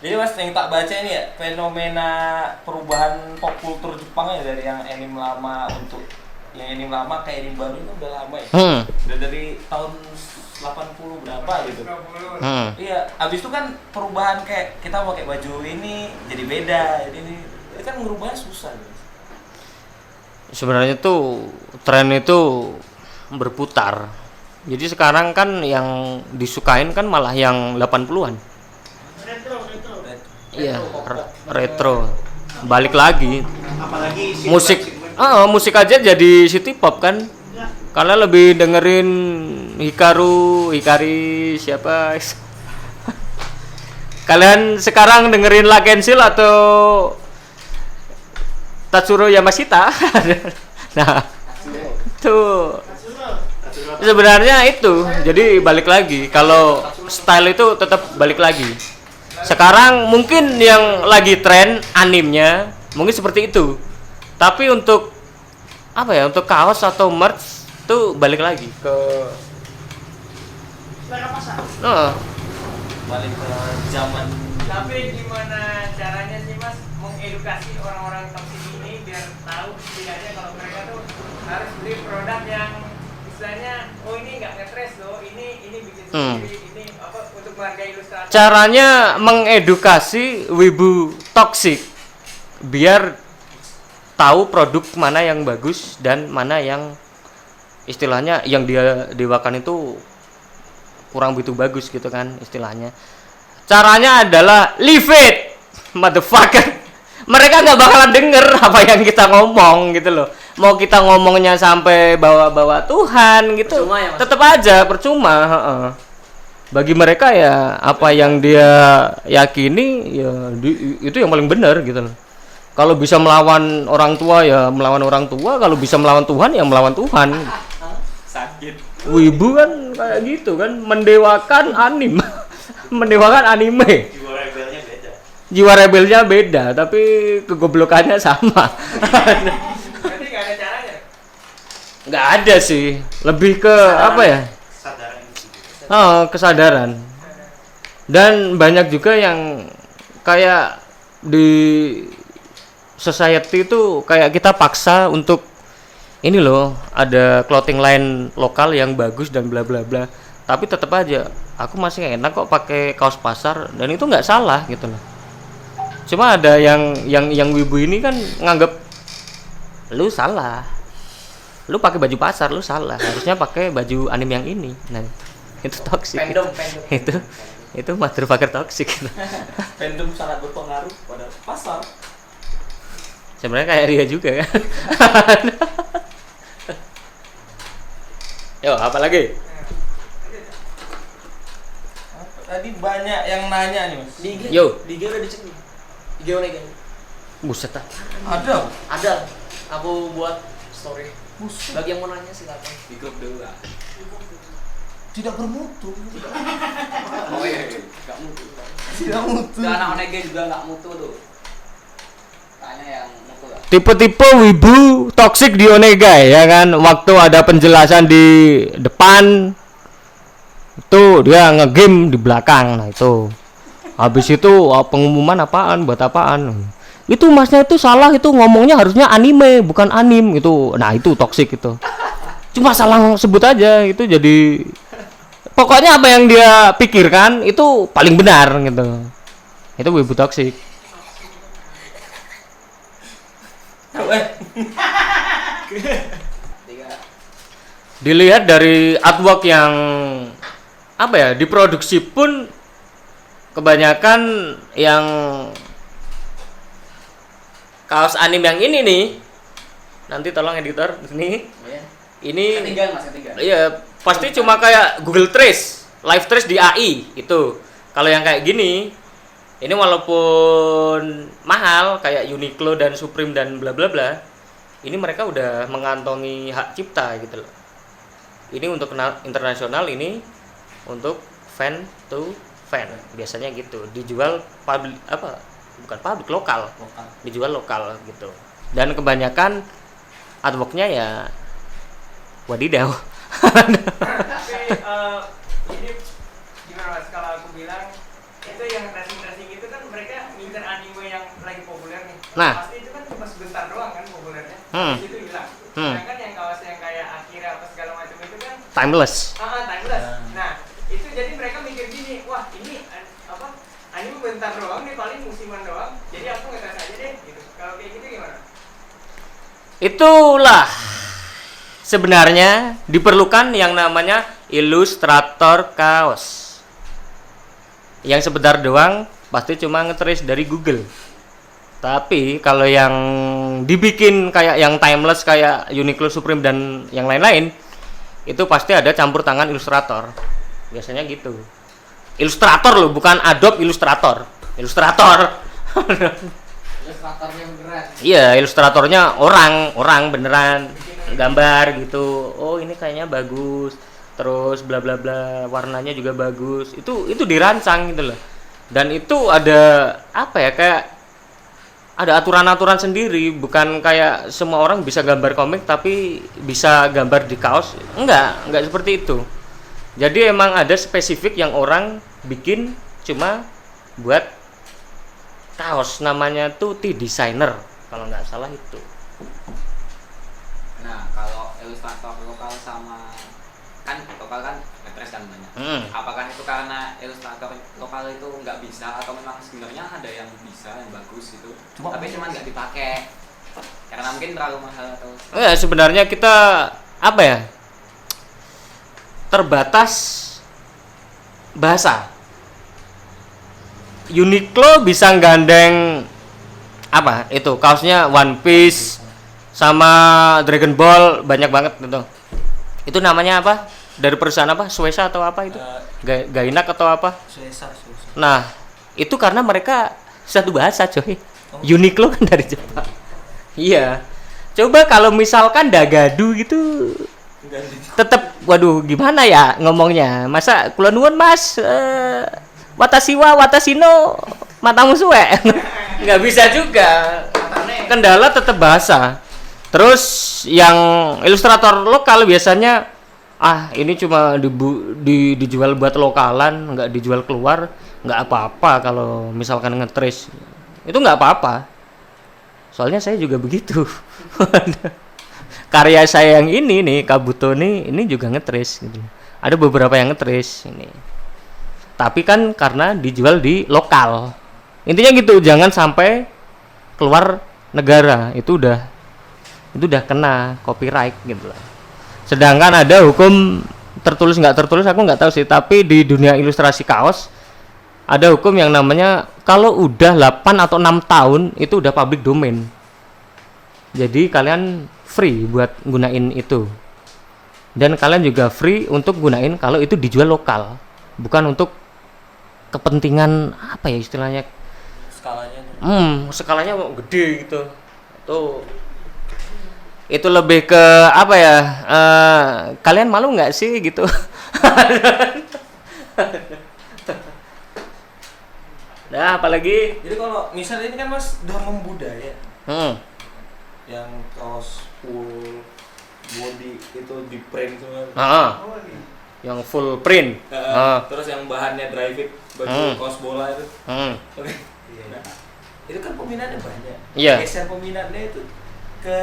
Jadi Mas yang tak baca ini ya fenomena perubahan pop kultur Jepang ya dari yang anime lama untuk yang anime lama ke anime baru itu udah lama ya. Udah dari tahun 80 berapa gitu. Iya, abis itu kan perubahan kayak kita pakai baju ini jadi beda. Jadi ini kan ngerubahnya susah gitu. Sebenarnya tuh tren itu berputar. Jadi sekarang kan yang disukain kan malah yang 80-an. Iya, retro. Balik lagi. Apalagi musik aja jadi city pop kan. Karena lebih dengerin Hikari siapa? Kalian sekarang dengerin La Kensil atau Tatsuro Yamashita? Nah, tuh sebenarnya itu. Jadi balik lagi. Kalau style itu tetap balik lagi. Sekarang mungkin yang lagi tren animenya mungkin seperti itu. Tapi untuk apa ya? Untuk kaos atau merch tuh balik lagi ke selera pasar. Balik ke zaman. Tapi gimana caranya sih Mas mengedukasi orang-orang toksik ini biar tahu setidaknya kalau mereka tuh harus beli produk yang istilahnya ini nggak ngetres loh, ini bikin sendiri, ini apa untuk menghargai ilustrasi. Caranya mengedukasi wibu toksik biar tahu produk mana yang bagus dan mana yang istilahnya yang dia dewakan itu kurang begitu bagus gitu kan istilahnya. Caranya adalah leave it, motherfucker. Mereka nggak bakalan denger apa yang kita ngomong gitu loh. Mau kita ngomongnya sampai bawa-bawa Tuhan gitu, Ya, tetap aja percuma. Bagi mereka ya apa yang dia yakini ya itu yang paling benar gitu loh. Kalau bisa melawan orang tua ya melawan orang tua, kalau bisa melawan Tuhan ya melawan Tuhan. Sakit. Wibu kan kayak gitu kan, mendewakan anime. Mendewakan anime. Jiwa rebelnya beda, tapi kegoblokannya sama. Berarti nggak ada caranya. Nggak ada sih, lebih ke apa ya? Kesadaran. Dan banyak juga yang kayak di society itu kayak kita paksa untuk ini loh, ada clothing line lokal yang bagus dan bla bla bla. Tapi tetap aja aku masih enak kok pakai kaos pasar dan itu nggak salah gitu loh. Cuma ada yang wibu ini kan nganggap lu salah. Lu pakai baju pasar lu salah. Harusnya pakai baju anime yang ini. Nah, itu toksik. Fandom. Itu motherfucker toksik. Fandom sangat berpengaruh pada pasar. Sebenarnya kayak dia juga kan. Yo, apa lagi? Tadi banyak yang nanya nih Mas. Di IG. Yo. Di IG udah dicek nih. IG udah kan. Buset ah. Ada. Aku buat story. Buset. Bagi yang mau nanya silakan. Di grup dulu lah. Tidak bermutu. Oh iya, enggak mutu. Tidak mutu. Enggak anak onege juga enggak mutu tuh. Tanya yang mutu lah. Tipe-tipe wibu toksik di Onegai ya kan. Waktu ada penjelasan di depan itu dia ngegame di belakang. Nah itu habis itu pengumuman apaan buat apaan, itu masnya itu salah, itu ngomongnya harusnya anime bukan anim itu. Nah itu toksik itu, cuma salah sebut aja itu. Jadi pokoknya apa yang dia pikirkan itu paling benar gitu. Itu wibu toksik. Dilihat dari artwork yang apa ya, diproduksi pun kebanyakan yang kaos anime yang ini nih. Nanti tolong editor sini. Ini Ketiga. iya, pasti cuma kayak Google Trace, Live Trace di AI itu. Kalau yang kayak gini, ini walaupun mahal kayak Uniqlo dan Supreme dan bla bla bla, ini mereka udah mengantongi hak cipta gitu loh. Ini untuk internasional, ini untuk fan to fan, biasanya gitu. Dijual public apa? Bukan public, lokal. Dijual lokal gitu. Dan kebanyakan artworknya ya wadidaw. Tapi ini gimana Mas, kalau aku bilang itu yang tracing itu kan mereka Nah. Pasti itu kan cuma sebentar doang kan populernya. Hmm. Habis itu hilang. Hmm. Sedangkan yang kaos yang kayak Akira apa segala macam itu kan Timeless. timeless. Nah, itu jadi mereka mikir gini, wah ini anime bentar doang nih, paling musiman doang. Jadi aku ngetes aja deh gitu. Kalau kayak gitu gimana? Itulah sebenarnya diperlukan yang namanya ilustrator kaos. Yang sebentar doang pasti cuma nge-trace dari Google. Tapi kalau yang dibikin kayak yang timeless kayak Uniqlo, Supreme dan yang lain-lain, itu pasti ada campur tangan ilustrator. Biasanya gitu. Ilustrator loh, bukan Adobe Illustrator. Ilustrator. Ilustratornya beneran. Iya, ilustratornya orang beneran gambar gitu. Oh, ini kayaknya bagus. Terus bla bla bla, warnanya juga bagus. Itu dirancang gitu loh. Dan itu ada apa ya, kayak ada aturan-aturan sendiri, bukan kayak semua orang bisa gambar komik tapi bisa gambar di kaos. Enggak seperti itu. Jadi emang ada spesifik yang orang bikin cuma buat kaos, namanya tuh T-designer kalau nggak salah itu. Nah, kalau ilustrator lokal sama lokal kan ngetres kan banyak. Apakah itu karena ilustrator lokal itu nggak bisa atau memang sebenarnya ada yang bisa, yang bagus gitu, tapi cuma nggak dipakai karena mungkin terlalu mahal atau? Ya sebenarnya kita apa ya, terbatas bahasa. Uniqlo bisa gandeng apa itu kaosnya One Piece sama Dragon Ball banyak banget gitu. Itu namanya apa? Dari perusahaan apa? Suesa atau apa itu? Gainak atau apa? Suesa. Nah, itu karena mereka satu bahasa, coy. Uniqlo kan dari Jepang. Iya. Coba kalau misalkan Dagadu gitu tetap waduh gimana ya ngomongnya. Masa kula nuwun Mas, watashi no matamu suwe. Nggak bisa juga. Kendala tetap bahasa. Terus yang ilustrator lokal biasanya ini cuma dijual buat lokalan, nggak dijual keluar, nggak apa-apa kalau misalkan nge-trace. Itu nggak apa-apa. Soalnya saya juga begitu. Karya saya yang ini nih, Kabuto ini juga nge-trace gitu. Ada beberapa yang nge-trace ini. Tapi kan karena dijual di lokal. Intinya gitu, jangan sampai keluar negara. Itu udah kena copyright gitu lah. Sedangkan ada hukum tertulis nggak tertulis aku nggak tahu sih, tapi di dunia ilustrasi kaos ada hukum yang namanya kalau udah 8 atau 6 tahun itu udah public domain. Jadi kalian free buat gunain itu. Dan kalian juga free untuk gunain kalau itu dijual lokal, bukan untuk kepentingan apa ya istilahnya, skalanya gede gitu. Itu lebih ke apa ya, kalian malu nggak sih gitu. Nah apalagi jadi kalau misalnya ini kan Mas udah membudaya yang kaos full body itu di print semua. Yang full print. Terus yang bahannya dry fit, baju kaos bola itu. Oke. Nah, itu kan peminatnya banyak. Iya. Geser peminatnya itu ke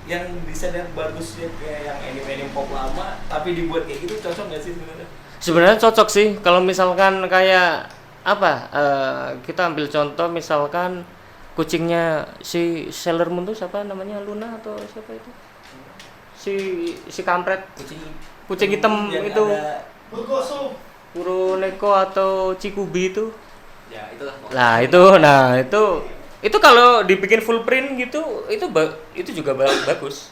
yang desain yang bagus ya, kayak yang anime pop lama tapi dibuat kayak gitu, cocok nggak sih sebenarnya? Sebenarnya cocok sih kalau misalkan kayak apa, kita ambil contoh misalkan kucingnya si Sailor Moon tuh siapa namanya, Luna atau siapa itu, si kampret kucing hitam itu Kuroneko atau Chikubi itu Ya itulah. Nah itu kalau dibikin full print gitu itu juga bagus.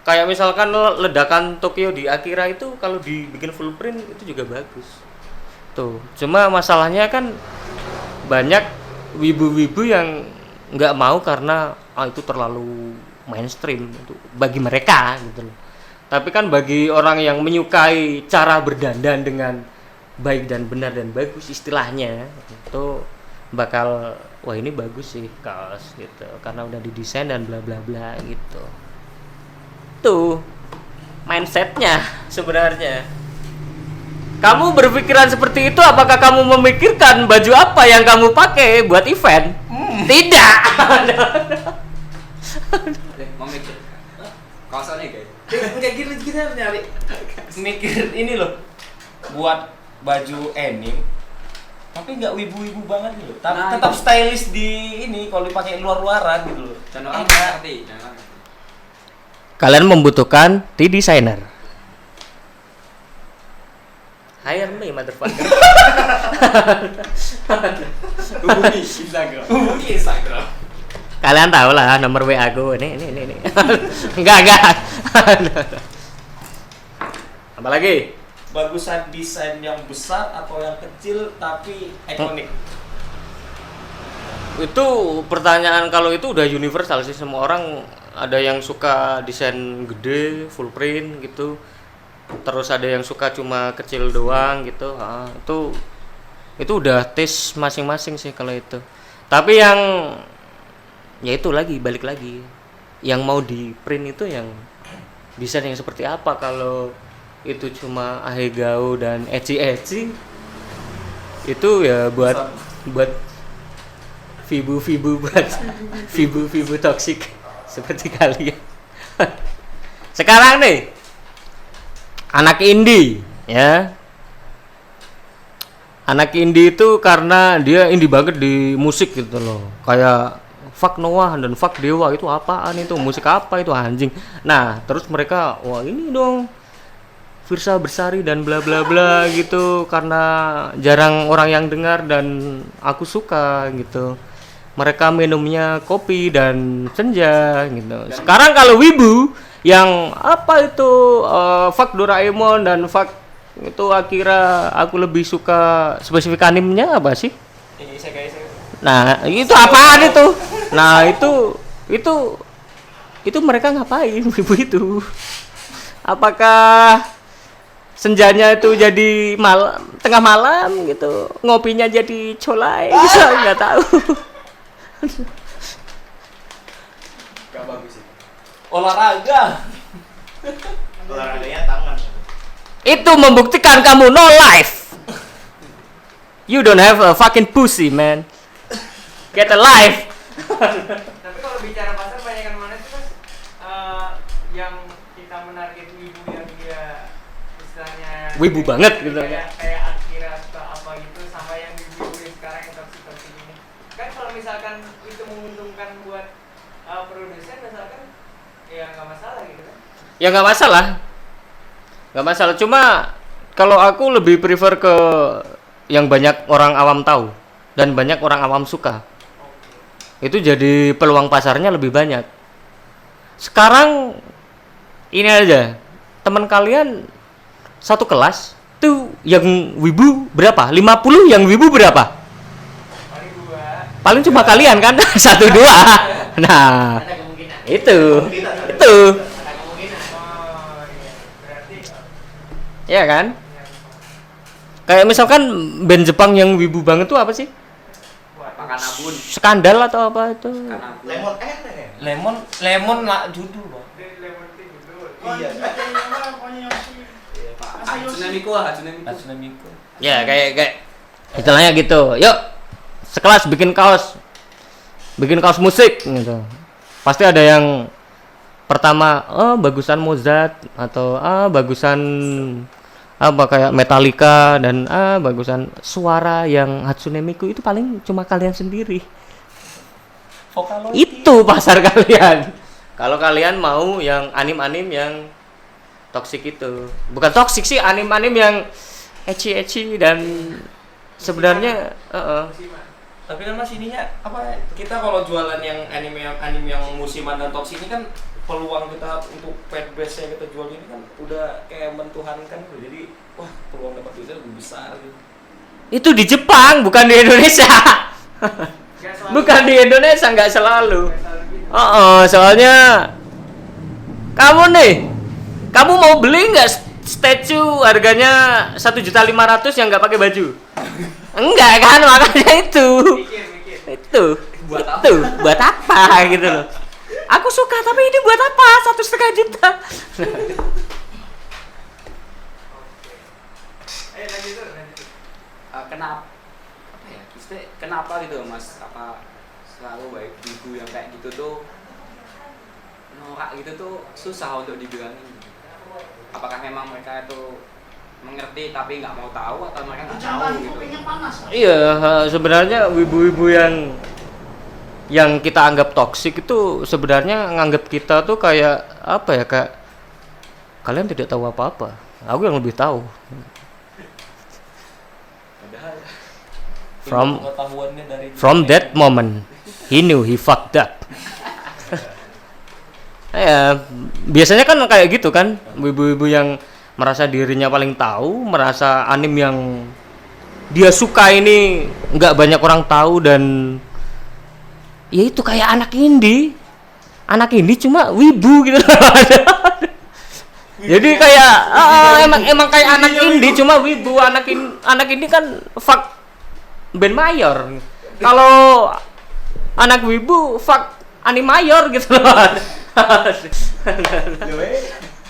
Kayak misalkan ledakan Tokyo di Akira itu kalau dibikin full print itu juga bagus. Tuh, cuma masalahnya kan banyak wibu-wibu yang nggak mau karena itu terlalu mainstream itu bagi mereka gitu loh. Tapi kan bagi orang yang menyukai cara berdandan dengan baik dan benar dan bagus istilahnya, itu bakal wah ini bagus sih kaos gitu karena udah didesain dan bla bla bla gitu. Tuh mindsetnya sebenarnya. Kamu berpikiran seperti itu, apakah kamu memikirkan baju apa yang kamu pakai buat event? Tidak. Mau mikir kaosnya guys. Kayak gitu kita nyari mikir ini loh, buat baju anime tapi nggak wibu-wibu banget gitu, Nah, tetap itu. stylish di ini kalau dipakai luar-luaran gitu loh. Dan orang Enak. ngerti, dan orang ngerti. Kalian membutuhkan designer. Hire me, motherfucker. Hubungi Instagram. Hubungi Instagram. Kalian tahu lah nomor WA aku. Ini. Enggak. Apa lagi? Bagusan desain yang besar atau yang kecil tapi ikonik? Itu pertanyaan, kalau itu udah universal sih, semua orang ada yang suka desain gede, full print gitu. Terus ada yang suka cuma kecil doang gitu. Itu udah taste masing-masing sih kalau itu. Tapi yang ya itu lagi balik lagi. Yang mau di print itu yang desain yang seperti apa. Kalau itu cuma ahegao dan ecchi itu ya buat vibu toksik seperti kalian. Sekarang nih anak indie ya, anak indie itu karena dia indie banget di musik gitu loh, kayak fuck Noah dan fuck Dewa, itu apaan itu, musik apa itu anjing. Nah terus mereka wah ini dong Firsa Bersari dan bla bla bla gitu, karena jarang orang yang dengar dan aku suka gitu. Mereka minumnya kopi dan senja gitu. Sekarang kalau wibu yang apa itu fuck Doraemon dan fuck itu Akira, aku lebih suka spesifik animenya apa sih? Nah itu apaan itu? Nah itu mereka ngapain wibu itu? Apakah senjanya itu jadi tengah malam gitu, ngopinya jadi colai gitu, nggak tahu. Gak bagus sih. Olahraganya tangan. Itu membuktikan kamu no life. You don't have a fucking pussy, man. Get a life. Tapi kalau bicara pasar banyak yang mana sih mas? Yang kita menarget wibu yang dia istilahnya Wibu banget gitu. kayak Akira atau apa gitu, sama yang wibu yang sekarang yang toksik ini. Kan kalau misalkan itu menguntungkan buat produsen misalkan, ya nggak masalah gitu kan? Ya nggak masalah. Cuma kalau aku lebih prefer ke yang banyak orang awam tahu dan banyak orang awam suka. Itu jadi peluang pasarnya lebih banyak. Sekarang ini aja, teman kalian satu kelas tuh yang wibu berapa? 50 yang wibu berapa? Paling dua. Paling cuma kalian kan 1-2. Nah, Ada kemungkinan. itu. Ada kemungkinan. Oh iya. Berarti Ya kan? Kayak misalkan band Jepang yang wibu banget tuh apa sih? Makan abun. Skandal atau apa itu? Karena Lemon enak ya? Lemon lah judul bang. lemon tea gitu. Iya. Hatsune Miku. Hatsune Miku. Ya kayak istilahnya gitu. Yuk sekelas bikin kaos musik gitu. Pasti ada yang pertama bagusan Mozart atau bagusan apa kayak Metallica dan bagusan suara yang Hatsune Miku, itu paling cuma kalian sendiri. Vocaloid. Itu pasar kalian. Kalau kalian mau yang anim-anim yang toksik itu. Bukan toksik sih, anim-anim yang ecchi dan sebenarnya Tapi kan mas ininya apa? Kita kalau jualan yang anime yang musiman dan toksik ini kan peluang kita untuk fanbase yang kita jual ini kan udah kayak mentuhankan gitu. Jadi wah peluang dapat duitnya lebih besar gitu. itu di Jepang, bukan di Indonesia. Nggak selalu. Bukan di Indonesia, nggak selalu. Nggak selalu gitu. Soalnya kamu mau beli nggak statue harganya 1.500.000 yang nggak pakai baju? Enggak kan, makanya itu. Mikir. Itu buat apa gitu loh. Aku suka tapi ini buat apa 1,5 juta? Lanjut. kenapa apa ya? Maksudnya kenapa gitu mas? Apa selalu baik ibu yang kayak gitu tuh norak gitu tuh susah untuk dibilangin. Apakah memang mereka itu mengerti tapi nggak mau tahu atau mereka nggak tahu gitu? Iya, sebenarnya wibu-wibu yang kita anggap toksik itu sebenarnya nganggap kita tuh kayak apa ya, kayak kalian tidak tahu apa-apa, aku yang lebih tahu. Padahal Pengetahuannya dari From that moment he knew he fucked up. Ya, biasanya kan kayak gitu kan, ibu-ibu yang merasa dirinya paling tahu, merasa anime yang dia suka ini nggak banyak orang tahu, dan ya itu kayak anak indie cuma wibu gitu. Jadi kayak emang kayak anak indie cuma wibu. Anak indie kan fuck band mayor. Kalau anak wibu fuck anime mayor gitu loh.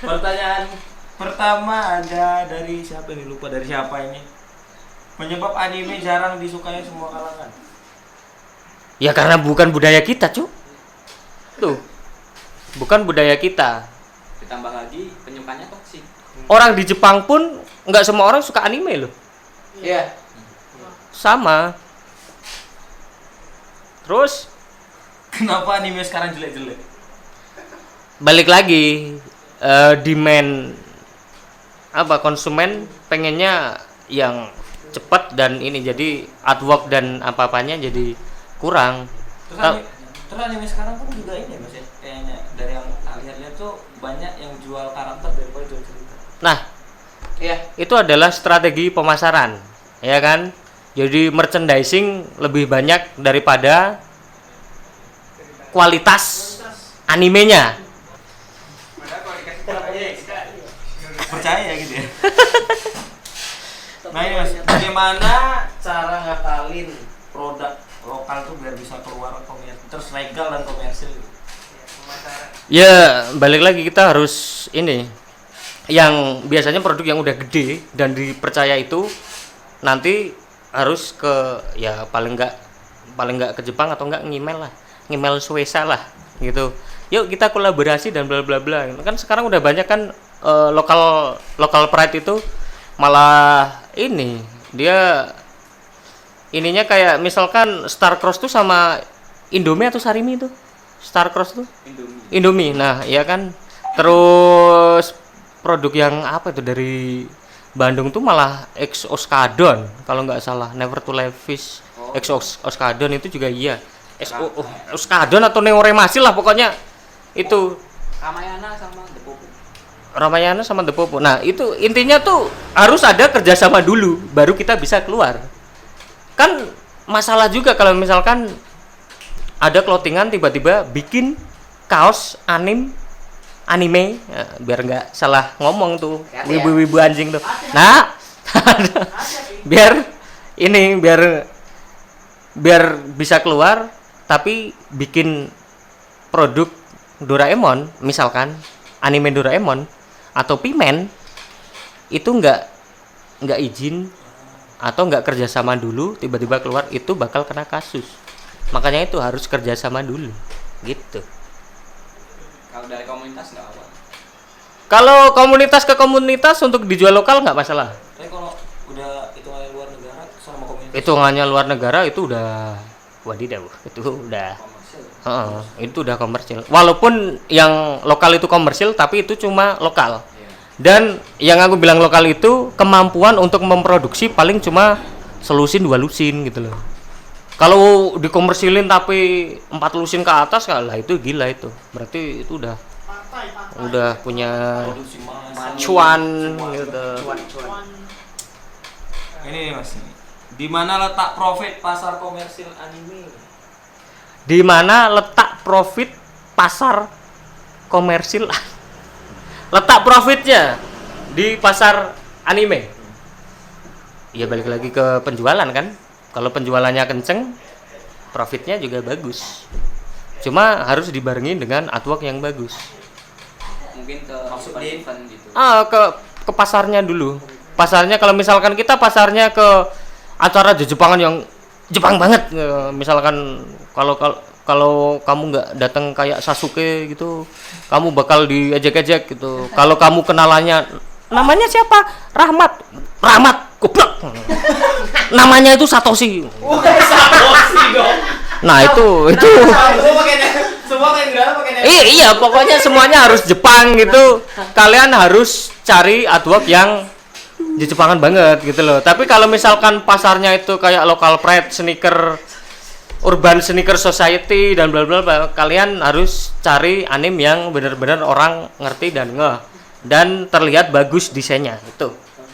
Pertanyaan pertama ada dari siapa nih, lupa dari siapa ini. Penyebab anime jarang disukai semua kalangan. Ya karena bukan budaya kita, Cuk. Tuh. Bukan budaya kita. ditambah lagi penyukanya toksik. Orang di Jepang pun nggak semua orang suka anime loh. Iya. Sama. Terus Kenapa anime sekarang jelek-jelek? balik lagi, demand konsumen pengennya yang cepat dan ini, jadi artwork dan apa-apanya jadi kurang. Terus anime sekarang pun juga ini Mas ya, kayaknya dari yang lihat-lihat tuh banyak yang jual karakter daripada jual cerita. Nah, Iya. itu adalah strategi pemasaran, ya kan? Jadi merchandising lebih banyak daripada kualitas animenya. Padahal kalau dikasih tahu aja ya kita Percaya gitu ya. Nah ini Mas, bagaimana cara ngakalin produk lokal tuh biar bisa keluar terus legal dan komersil gitu? pemasaran. Ya, balik lagi kita harus ini, yang biasanya produk yang udah gede dan dipercaya itu nanti harus ke, ya paling nggak ke Jepang atau enggak ngemail Suesa lah gitu. Yuk kita kolaborasi dan bla bla bla. Kan sekarang udah banyak kan lokal pride itu malah ini, dia ininya kayak misalkan Starcross tuh sama Indomie atau Sarimi tuh. Starcross tuh Indomie. Nah, ya kan. Terus produk yang apa itu dari Bandung tuh malah Ex Oskadon kalau nggak salah, Never to Live Fish. Ex Oskadon itu juga iya. Oskadon atau Neoremasil lah pokoknya itu. Ramayana sama The Popo. Ramayana sama The Popo. Nah, itu intinya tuh harus ada kerjasama dulu baru kita bisa keluar. Kan masalah juga kalau misalkan ada clothingan tiba-tiba bikin kaos anime, ya, biar nggak salah ngomong tuh, wibu-wibu anjing tuh. Nah, biar bisa keluar, tapi bikin produk Doraemon, misalkan anime Doraemon atau Pimen itu nggak izin atau nggak kerjasama dulu, tiba-tiba keluar, itu bakal kena kasus. Makanya itu harus kerjasama dulu, gitu. Kalau dari komunitas nggak apa. Kalau komunitas ke komunitas untuk dijual lokal nggak masalah. Tapi kalau udah hitungannya luar negara sama komunitas. Hitungannya luar negara itu udah wadidaw, itu udah Komersil. itu udah komersil. Walaupun yang lokal itu komersil, tapi itu cuma lokal. Iya. Dan yang aku bilang lokal itu kemampuan untuk memproduksi paling cuma selusin 2 lusin gitu loh. Kalau dikomersilin tapi 4 lusin ke atas, lah itu gila itu. Berarti itu udah punya Produksi massal. cuan gitu. Ini nih Mas, di mana letak profit pasar komersil anime? Di mana letak profit pasar komersil? Letak profitnya di pasar anime. Ya balik lagi ke penjualan kan. Kalau penjualannya kenceng, profitnya juga bagus. Cuma harus dibarengi dengan artwork yang bagus. Mungkin ke Maksud di- event gitu. Ke pasarnya dulu. Pasarnya kalau misalkan kita pasarnya ke acara Jepangan yang Jepang banget. Misalkan kalau kamu nggak datang kayak Sasuke gitu, kamu bakal diejek-ejek gitu. Kalau kamu kenalannya namanya siapa? Rahmat goblok. Namanya itu Satoshi. Satoshi dong. Nah, itu Semua kayak Indra pakai iya, pokoknya semuanya harus Jepang gitu. Kalian harus cari artwork yang di Jepangan banget gitu loh. Tapi kalau misalkan pasarnya itu kayak local pride, sneaker, urban sneaker society dan bla bla bla, kalian harus cari anime yang benar-benar orang ngerti dan ngeh dan terlihat bagus desainnya itu.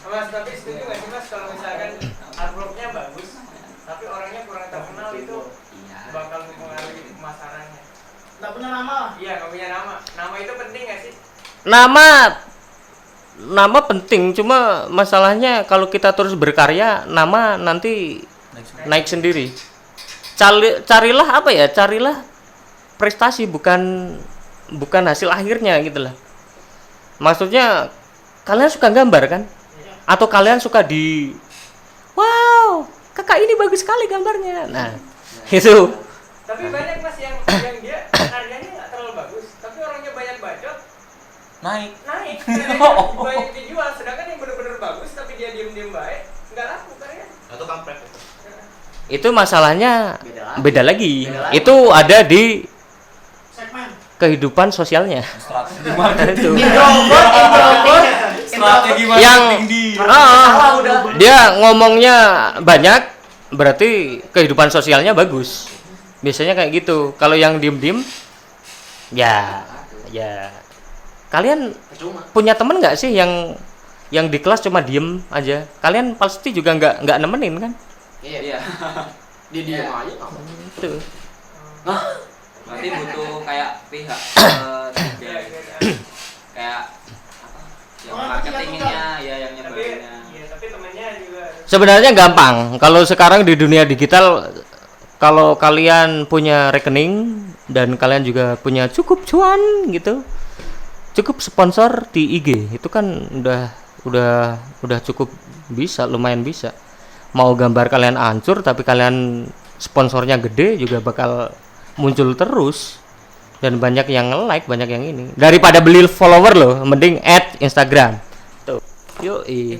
Mas, tapi setuju nggak sih Mas kalau misalkan artworknya bagus, tapi orangnya kurang terkenal itu bakal mempengaruhi pemasarannya? Nggak punya nama. Iya, nggak punya nama. Nama itu penting nggak sih? Nama penting, cuma masalahnya kalau kita terus berkarya, nama nanti naik sendiri. Carilah apa ya? Carilah prestasi, bukan hasil akhirnya gitu lah. Maksudnya kalian suka gambar kan? Atau kalian suka wow, kakak ini bagus sekali gambarnya. Nah, itu. Tapi banyak Mas yang dia karyanya nggak terlalu bagus, tapi orangnya banyak bacot, naik. banyak dijual. Sedangkan yang benar-benar bagus, tapi dia diem baik, nggak laku karyanya. Atau kampret. Itu masalahnya beda lagi. Beda lagi. Itu ada di Segmen. kehidupan sosialnya. Strategi marketing. Itu. Strategi Yang marketing dia ngomongnya banyak, berarti kehidupan sosialnya bagus. Biasanya kayak gitu. Kalau yang diem-diem, ya kalian punya temen nggak sih yang di kelas cuma diem aja? Kalian pasti juga nggak nemenin kan? Iya. Dia diam aja apa? Itu. Berarti butuh kayak pihak tiga kayak apa? Yang marketingnya ya yang nyebarinnya. Iya, tapi temennya juga. Sebenarnya gampang. Kalau sekarang di dunia digital, kalau kalian punya rekening dan kalian juga punya cukup cuan gitu, cukup sponsor di IG, itu kan udah cukup bisa, lumayan bisa. Mau gambar kalian hancur tapi kalian sponsornya gede juga bakal muncul terus dan banyak yang like, banyak yang ini. Daripada beli follower loh, mending add Instagram. Tuh.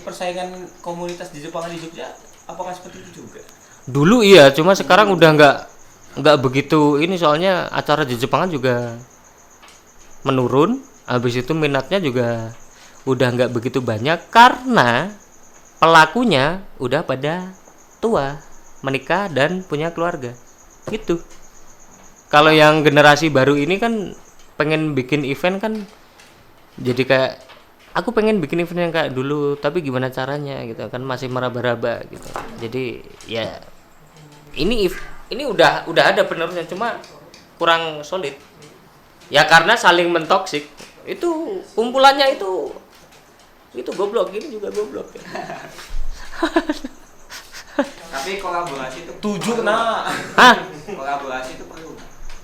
Persaingan komunitas di Jepang di Jogja apakah seperti itu juga? Dulu iya, cuma sekarang udah nggak begitu ini, soalnya acara di Jepangan juga menurun. Habis itu minatnya juga udah nggak begitu banyak karena pelakunya udah pada tua, menikah dan punya keluarga. Gitu. Kalau yang generasi baru ini kan pengen bikin event kan, jadi kayak aku pengen bikin event yang kayak dulu, tapi gimana caranya gitu kan, masih meraba-raba gitu. Jadi ya ini udah ada penerusnya, cuma kurang solid. Ya karena saling mentoksik. Itu kumpulannya itu goblok, ini juga goblok. Tapi kolaborasi itu 7 nah. Kolaborasi itu perlu.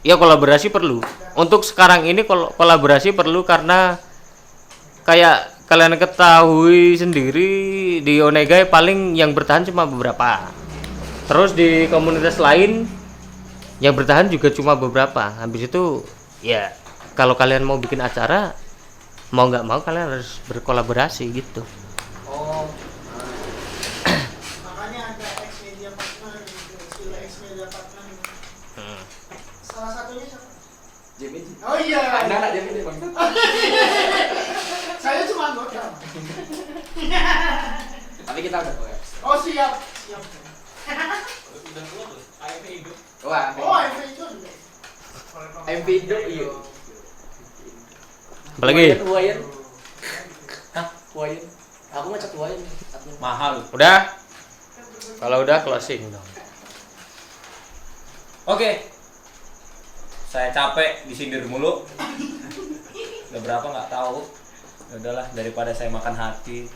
Ya kolaborasi perlu. Untuk sekarang ini kolaborasi perlu karena kayak kalian ketahui sendiri di Onegai paling yang bertahan cuma beberapa. Terus di komunitas lain yang bertahan juga cuma beberapa. Habis itu ya kalau kalian mau bikin acara, mau nggak mau kalian harus berkolaborasi gitu. Oh. Makanya ada ex-media partner, istilah ex-media partner. Salah satunya siapa? Jimmy. Oh iya. Anda nggak Jimmy deh bang. Saya cuma anggota. Tapi kita udah koyak. Oh siap. Udah tua tuh. AMP hidup. Wah. Oh itu juga. MV hidup iya. Apalagi? Wayan. Hah? Wayan. Aku ngecat Wayan. Mahal. Udah? Kalau udah closing dong. Oke. Saya capek disindir mulu. Udah berapa nggak tahu. Ya udahlah, daripada saya makan hati,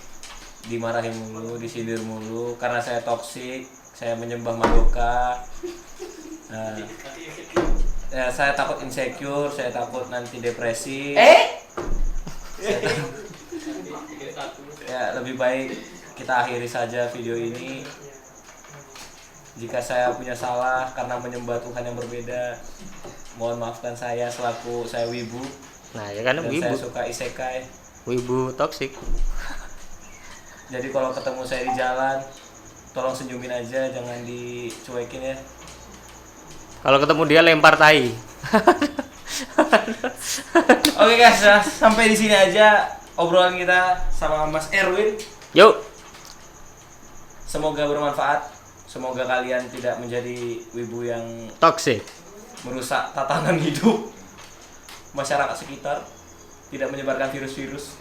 dimarahin mulu, disindir mulu karena saya toksik, saya menyembah Madoka. Nah, ya, saya takut insecure, saya takut nanti depresi. Ya lebih baik kita akhiri saja video ini. Jika saya punya salah karena menyembah Tuhan yang berbeda, mohon maafkan saya selaku saya wibu. Nah, ya kan Dan wibu. saya suka isekai. Wibu toksik. Jadi kalau ketemu saya di jalan, tolong senyumin aja, jangan dicuekin ya. Kalau ketemu dia lempar tai. Oke guys, nah, sampai di sini aja obrolan kita sama Mas Erwin. Yuk. Semoga bermanfaat. Semoga kalian tidak menjadi wibu yang Toksik. merusak tatanan hidup masyarakat sekitar, tidak menyebarkan virus-virus.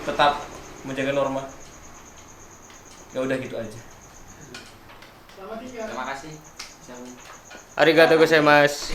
Tetap menjaga norma. Ya udah gitu aja. Selamat tinggal. Terima kasih. Arigatou gozaimasu.